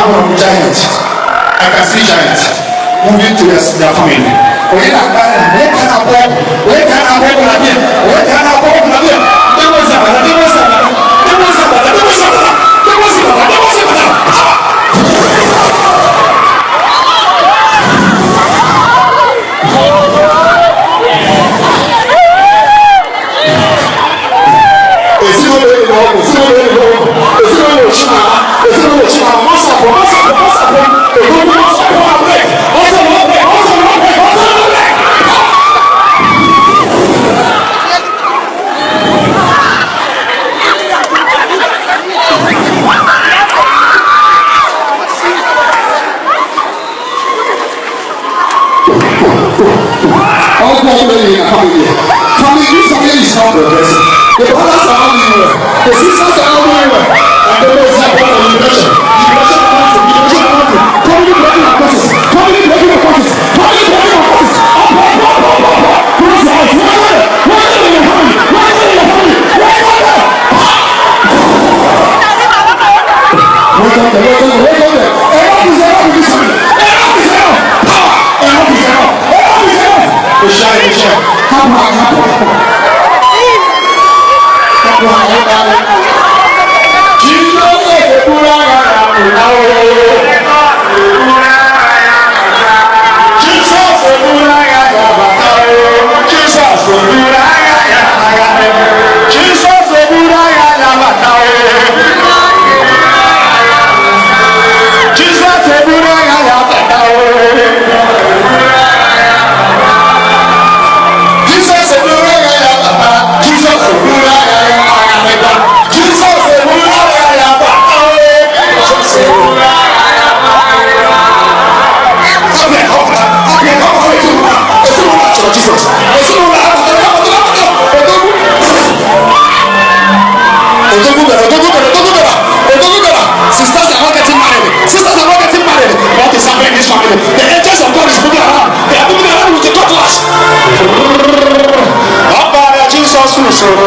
now giant. I can see giants moving to their family. Where can I walk? Where can I walk? Where can I walk? The brothers are all everywhere. The sisters are all everywhere. And the boys are part of the depression. Family breaking of curses. Family breaking of curses. Family breaking of curses. Up. Close your eyes. Why in your family? Why in your family? Why in there? Wake up there. Enough is enough in this family. Enough is enough. Power. Enough is enough. Enough is enough. The shine.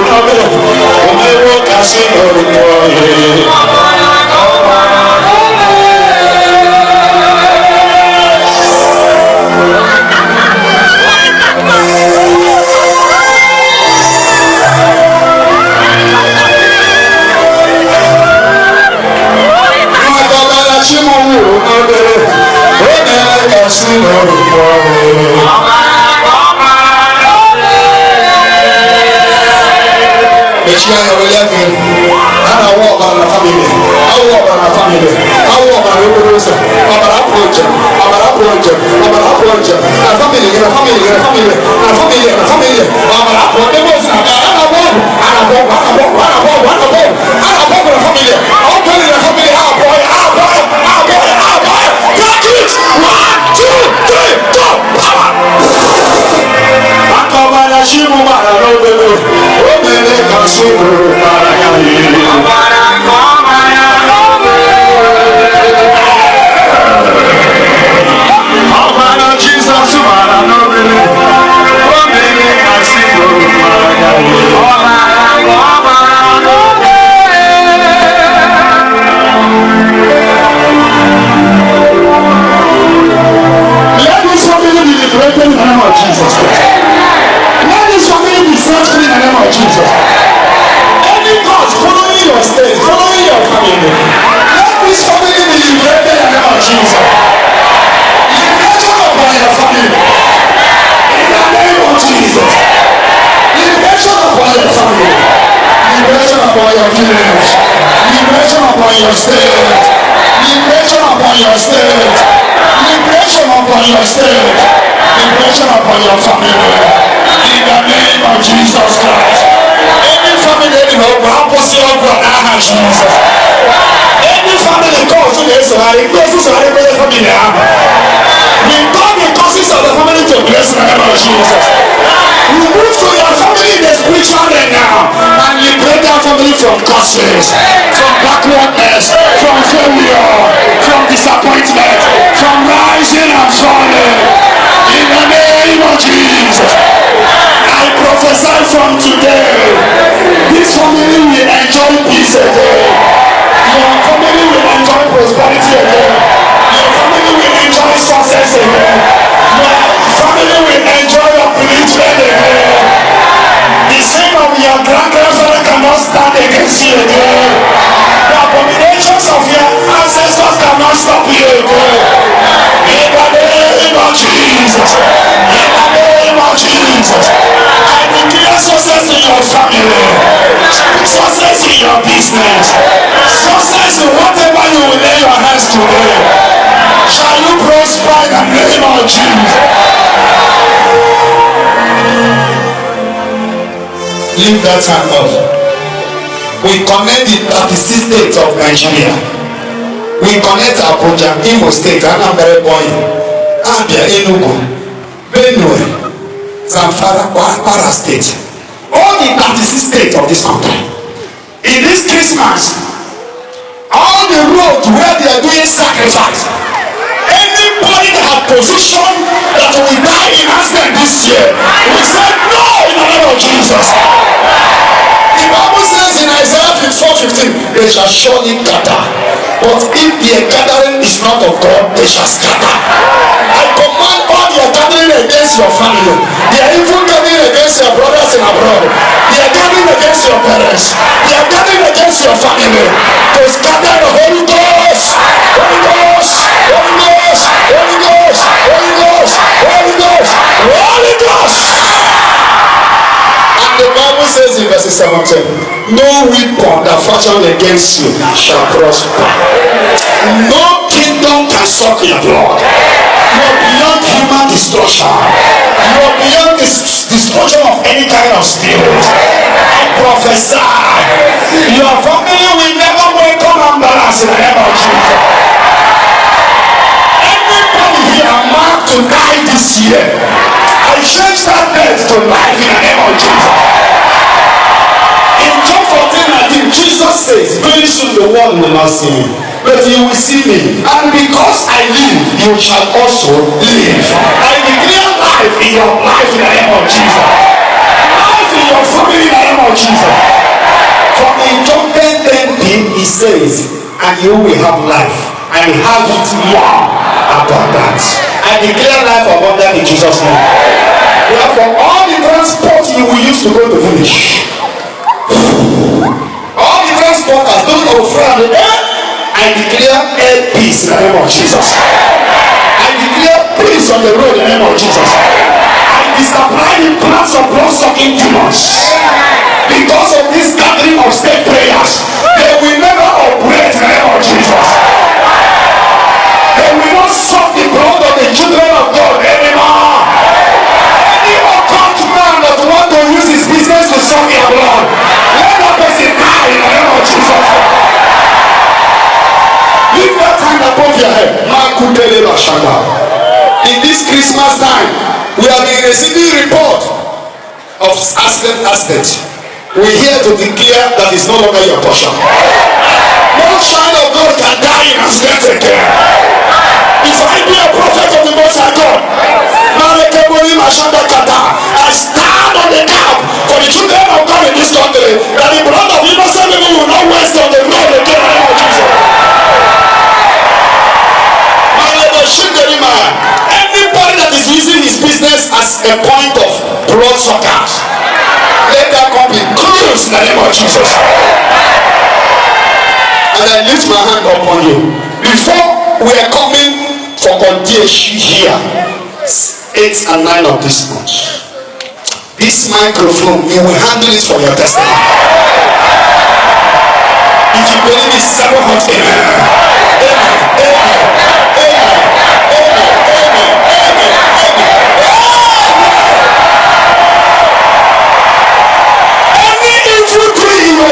Happen. From backwardness, from failure, from disappointment, from rising and falling. In the name of Jesus, I prophesy from today, this family will enjoy peace again. Your family will enjoy prosperity again. your business. Success in whatever you will lay your hands to do. Shall you prosper in the name of Jesus? Leave that hand off. We connect the 36 states of Nigeria. We connect Abuja, Imo State, Anambra, Abia, Enugu, Benue, Zamfara, Kwara State. All the 36 states of this country. In this Christmas, all the roads where they are doing sacrifice, anybody that have position that will die in accident this year, we say no in the name of Jesus. The Bible says in Isaiah 54:15, they shall surely gather. But if their gathering is not of God, they shall scatter. I command all your gathering against your family. They are even gathering against your brothers in abroad. They are gathering against your parents. They are gathering against your family. To scatter the Holy Ghost. Holy Ghost. Holy Ghost. Holy Ghost. Holy Ghost. Holy Ghost. Holy Ghost. And the Bible says in verse 17, no weapon that fashioned against you shall prosper. No kingdom can suck your blood. You are beyond human destruction. You are beyond the destruction of any kind of spirit. I prophesy, your family will never welcome ambulance in the name of Jesus. Everybody here marked to die this year. I change that death to life in the name of Jesus. In John 14:19, Jesus says, very soon the world will not see me, but you will see me. And because I live, you shall also live. I declare life in your life in the name of Jesus. Life in your family in the name of Jesus. From in John 10:10, he says, and you will have life, and have it more abundant. I declare life abundant in Jesus' name. Therefore, all the transport you will use to go to village, all the transporters, those who fly on the air, I declare air peace in the name of Jesus. I declare peace on the road in the name of Jesus. I disapply the plans of blood-sucking demons. Because of this gathering of state prayers, they will never operate in the name of Jesus. They will not suck the blood of the children of God anymore. Any occult man that want to use his business to suck your blood, let that person die in the name of Jesus. Leave that hand above your head. In this Christmas time, we have been receiving report of accident. We here to declare that it's no longer your portion. No child of God can die in accident again. If I be a prophet of the Most High God, I stand on the gap for the children of God in this country, that the blood of innocent people will not waste on the road again. Anybody that is using his business as a point of blood suckers, let that company close in the name of Jesus. And I lift my hand upon you. Before we are coming for Ishi here, 8 and 9 of this month, this microphone, you will handle it for your testimony. If you believe it's 700, amen. Amen. Amen.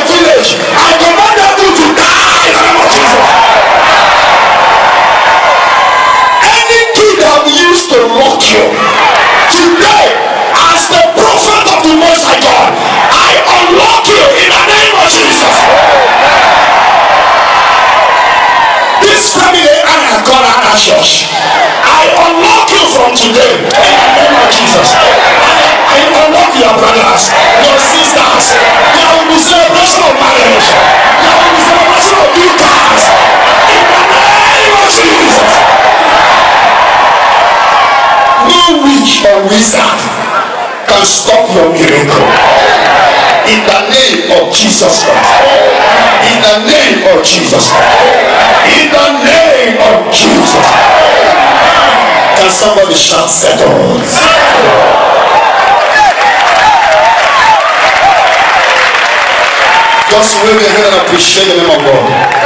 Village, I command them to die in the name of Jesus. Any key that we used to lock you, today, as the prophet of the Most High God, I unlock you in the name of Jesus. This family, Anna Church, I unlock you from today in the name of Jesus. I unlock your brothers, your sisters. There will be celebration of marriage. There will be celebration of new cars. In the name of Jesus. No witch or wizard can stop your miracle. In the name of Jesus Christ. In the name of Jesus. In the name of Jesus. Can somebody shout settle? Just wave your hand and appreciate the name of God.